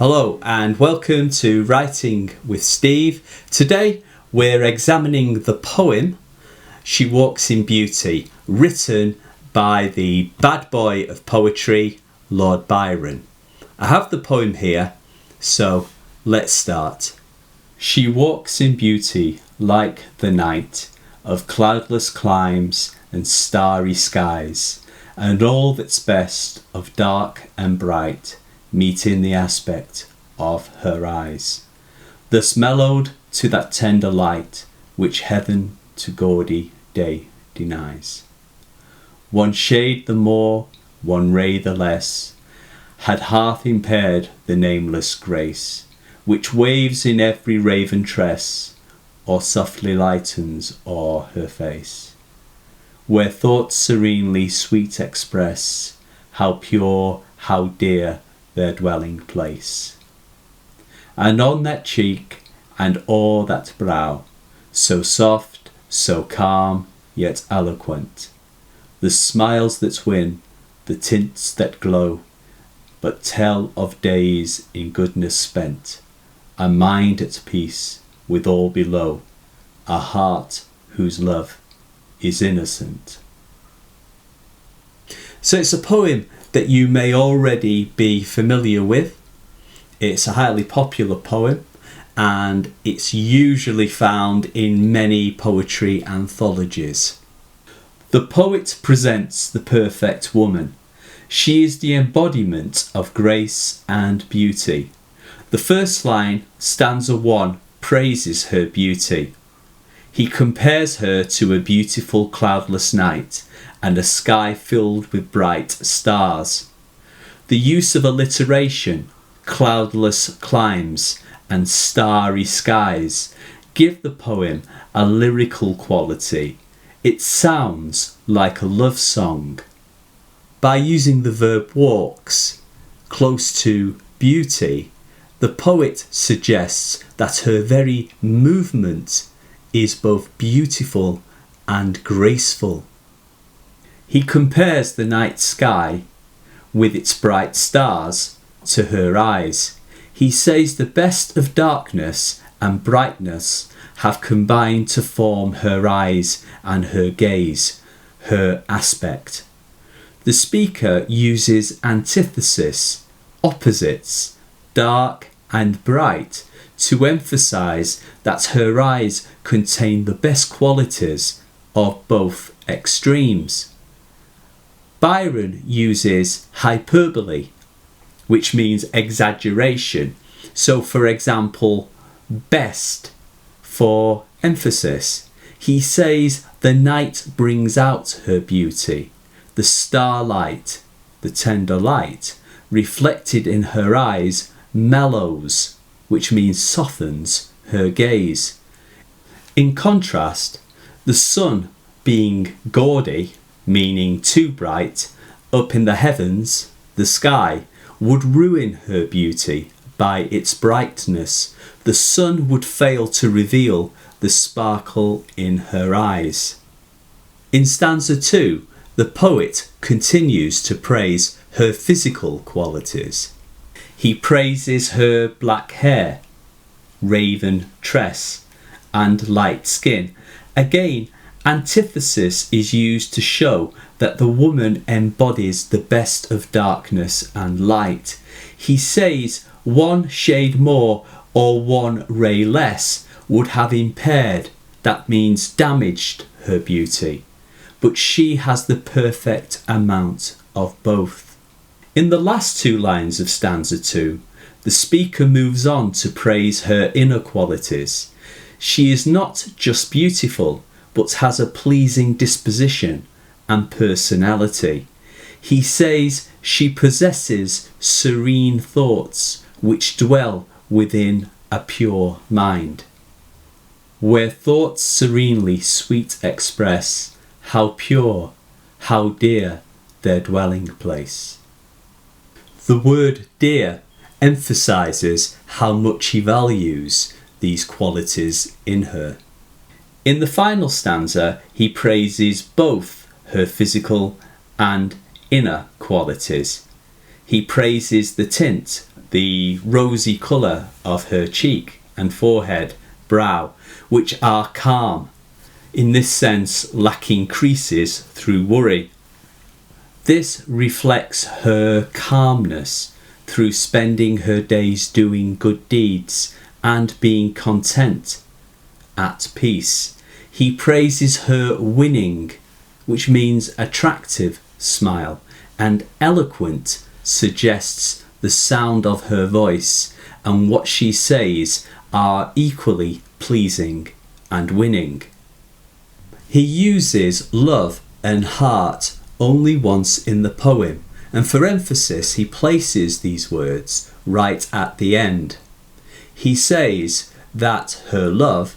Hello and welcome to Writing with Steve. Today we're examining the poem She Walks in Beauty, written by the bad boy of poetry, Lord Byron. I have the poem here, so let's start. She walks in beauty like the night of cloudless climes and starry skies, and all that's best of dark and bright meet in the aspect of her eyes, thus mellowed to that tender light which heaven to gaudy day denies. One shade the more, one ray the less, had half impaired the nameless grace which waves in every raven tress, or softly lightens o'er her face, where thoughts serenely sweet express how pure, how dear their dwelling place. And on that cheek and o'er that brow, so soft, so calm, yet eloquent, the smiles that win, the tints that glow, but tell of days in goodness spent, a mind at peace with all below, a heart whose love is innocent. So it's a poem that you may already be familiar with. It's a highly popular poem and it's usually found in many poetry anthologies. The poet presents the perfect woman. She is the embodiment of grace and beauty. The first line, stanza 1, praises her beauty. He compares her to a beautiful cloudless night and a sky filled with bright stars. The use of alliteration, cloudless climes and starry skies, give the poem a lyrical quality. It sounds like a love song. By using the verb walks close to beauty, the poet suggests that her very movement is both beautiful and graceful. He compares the night sky with its bright stars to her eyes. He says the best of darkness and brightness have combined to form her eyes and her gaze, her aspect. The speaker uses antithesis, opposites, dark and bright, to emphasize that her eyes contain the best qualities of both extremes. Byron uses hyperbole, which means exaggeration. So for example, best for emphasis. He says the night brings out her beauty. The starlight, the tender light, reflected in her eyes mellows, which means softens her gaze. In contrast, the sun being gaudy, meaning too bright, up in the heavens, the sky, would ruin her beauty by its brightness. The sun would fail to reveal the sparkle in her eyes. In stanza 2, the poet continues to praise her physical qualities. He praises her black hair, raven tress, and light skin. Again, antithesis is used to show that the woman embodies the best of darkness and light. He says one shade more or one ray less would have impaired, that means damaged, her beauty, but she has the perfect amount of both. In the last two lines of stanza 2, the speaker moves on to praise her inner qualities. She is not just beautiful, but has a pleasing disposition and personality. He says she possesses serene thoughts which dwell within a pure mind. Where thoughts serenely sweet express how pure, how dear their dwelling place. The word dear emphasises how much he values these qualities in her. In the final stanza, he praises both her physical and inner qualities. He praises the tint the rosy colour of her cheek and forehead, brow, which are calm, in this sense lacking creases through worry. This reflects her calmness through spending her days doing good deeds and being content, at peace. He praises her winning, which means attractive smile, and eloquent suggests the sound of her voice, and what she says are equally pleasing and winning. He uses love and heart only once in the poem, and for emphasis he places these words right at the end. He says that her love,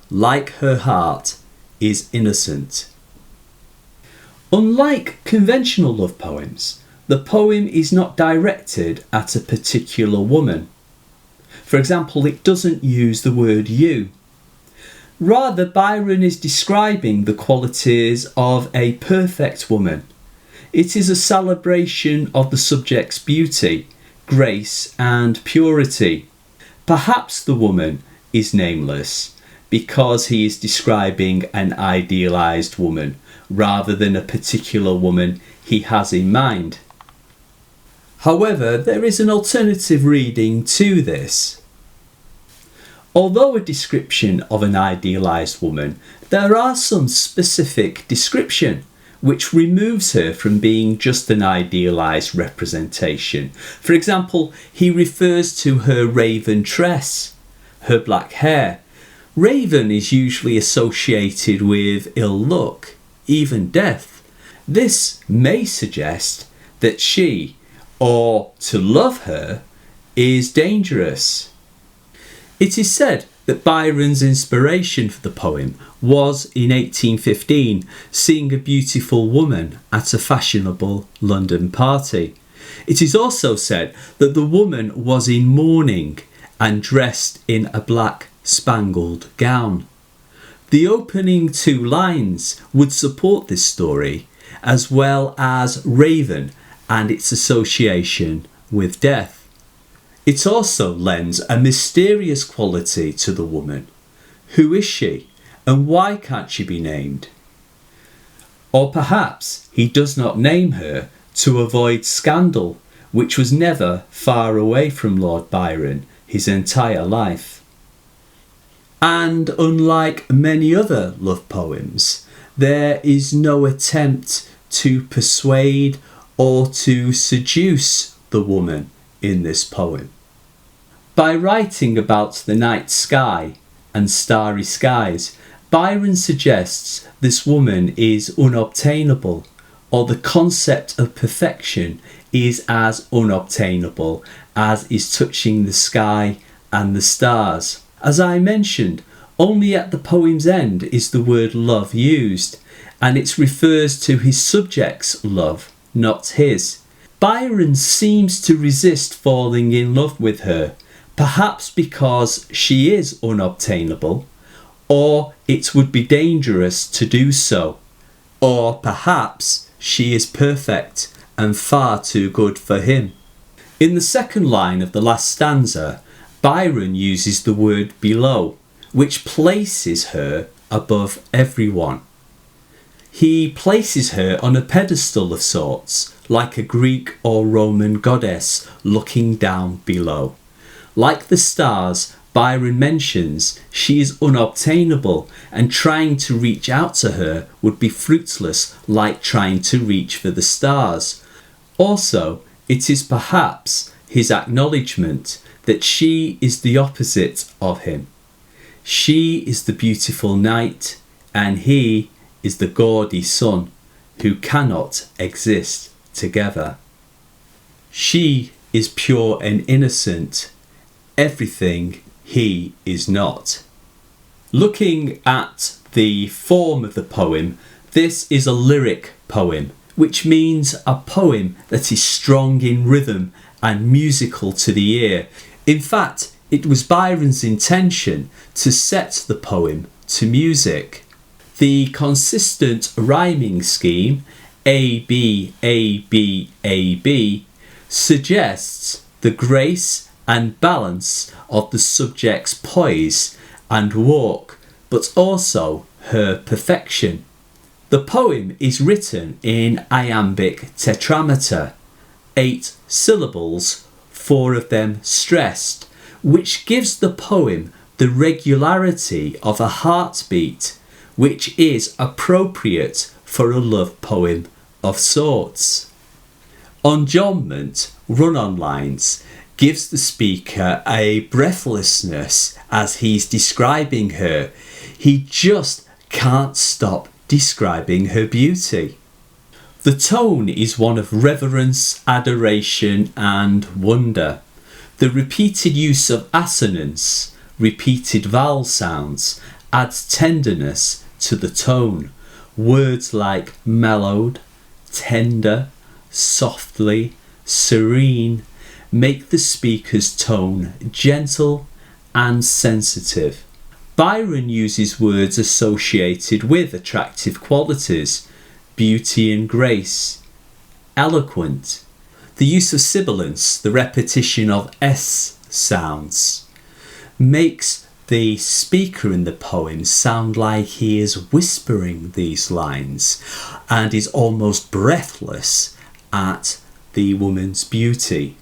like her heart, is innocent. Unlike conventional love poems, the poem is not directed at a particular woman. For example, it doesn't use the word you. Rather, Byron is describing the qualities of a perfect woman. It is a celebration of the subject's beauty, grace, and purity. Perhaps the woman is nameless because he is describing an idealised woman rather than a particular woman he has in mind. However, there is an alternative reading to this. Although a description of an idealised woman, there are some specific description which removes her from being just an idealised representation. For example, he refers to her raven tress, her black hair. Raven is usually associated with ill luck, even death. This may suggest that she, or to love her, is dangerous. It is said that Byron's inspiration for the poem was in 1815, seeing a beautiful woman at a fashionable London party. It is also said that the woman was in mourning and dressed in a black spangled gown. The opening two lines would support this story, as well as Raven and its association with death. It also lends a mysterious quality to the woman. Who is she, and why can't she be named? Or perhaps he does not name her to avoid scandal, which was never far away from Lord Byron his entire life. And unlike many other love poems, there is no attempt to persuade or to seduce the woman in this poem. By writing about the night sky and starry skies, Byron suggests this woman is unobtainable, or the concept of perfection is as unobtainable as is touching the sky and the stars. As I mentioned, only at the poem's end is the word love used, and it refers to his subject's love, not his. Byron seems to resist falling in love with her, perhaps because she is unobtainable, or it would be dangerous to do so, or perhaps she is perfect and far too good for him. In the second line of the last stanza, Byron uses the word below, which places her above everyone. He places her on a pedestal of sorts, like a Greek or Roman goddess looking down below. Like the stars, Byron mentions she is unobtainable, and trying to reach out to her would be fruitless, like trying to reach for the stars. Also, it is perhaps his acknowledgement that she is the opposite of him. She is the beautiful night, and he is the gaudy sun, who cannot exist together. She is pure and innocent, everything he is not. Looking at the form of the poem, this is a lyric poem, which means a poem that is strong in rhythm and musical to the ear. In fact, it was Byron's intention to set the poem to music. The consistent rhyming scheme A, B, A, B, A, B suggests the grace and balance of the subject's poise and walk, but also her perfection. The poem is written in iambic tetrameter, 8 syllables, 4 of them stressed, which gives the poem the regularity of a heartbeat, which is appropriate for a love poem of sorts. Enjambment, run-on lines, gives the speaker a breathlessness as he's describing her. He just can't stop describing her beauty. The tone is one of reverence, adoration and wonder. The repeated use of assonance, repeated vowel sounds, adds tenderness to the tone. Words like mellowed, tender, softly, serene make the speaker's tone gentle and sensitive. Byron uses words associated with attractive qualities, beauty and grace, eloquent. The use of sibilance, the repetition of S sounds, makes the speaker in the poem sound like he is whispering these lines and is almost breathless at the woman's beauty.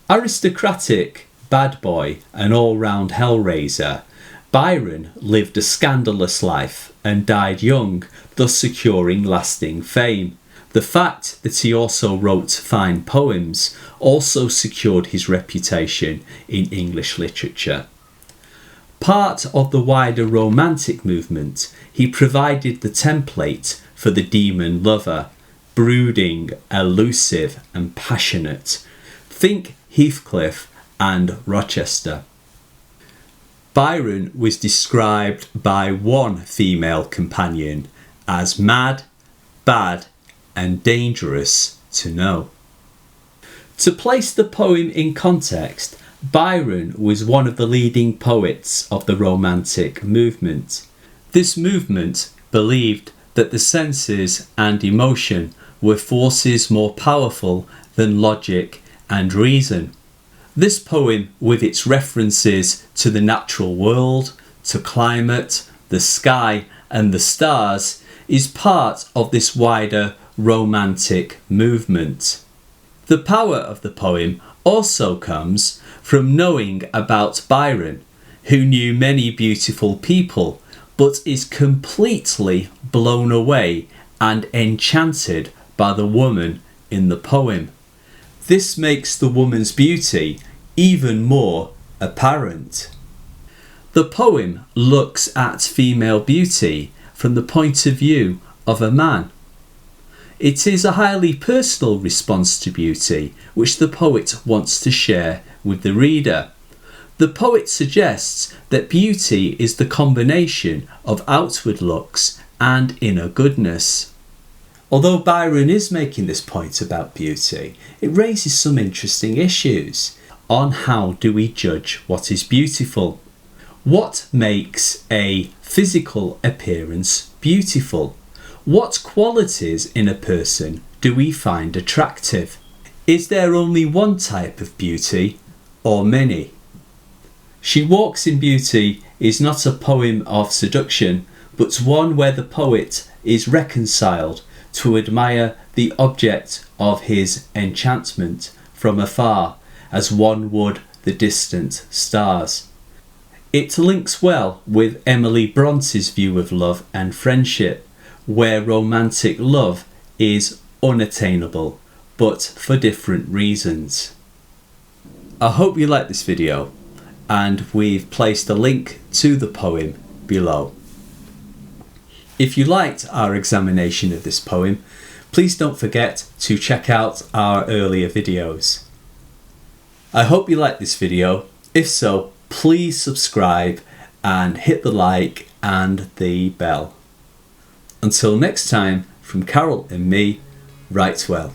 Aristocratic, bad boy, and all-round hellraiser, Byron lived a scandalous life and died young, thus securing lasting fame. The fact that he also wrote fine poems also secured his reputation in English literature. Part of the wider Romantic movement, he provided the template for the demon lover, brooding, elusive and passionate. Think Heathcliff and Rochester. Byron was described by one female companion as mad, bad and dangerous to know. To place the poem in context, Byron was one of the leading poets of the Romantic movement. This movement believed that the senses and emotion were forces more powerful than logic and reason. This poem, with its references to the natural world, to climate, the sky and the stars, is part of this wider Romantic movement. The power of the poem also comes from knowing about Byron, who knew many beautiful people, but is completely blown away and enchanted by the woman in the poem. This makes the woman's beauty even more apparent. The poem looks at female beauty from the point of view of a man. It is a highly personal response to beauty which the poet wants to share with the reader. The poet suggests that beauty is the combination of outward looks and inner goodness. Although Byron is making this point about beauty, it raises some interesting issues on how do we judge what is beautiful. What makes a physical appearance beautiful? What qualities in a person do we find attractive? Is there only one type of beauty or many? She Walks in Beauty is not a poem of seduction, but one where the poet is reconciled to admire the object of his enchantment from afar, as one would the distant stars. It links well with Emily Bronte's view of love and friendship, where romantic love is unattainable, but for different reasons. I hope you liked this video, and we've placed a link to the poem below. If you liked our examination of this poem, please don't forget to check out our earlier videos. I hope you liked this video. If so, please subscribe and hit the like and the bell. Until next time, from Carol and me, write well.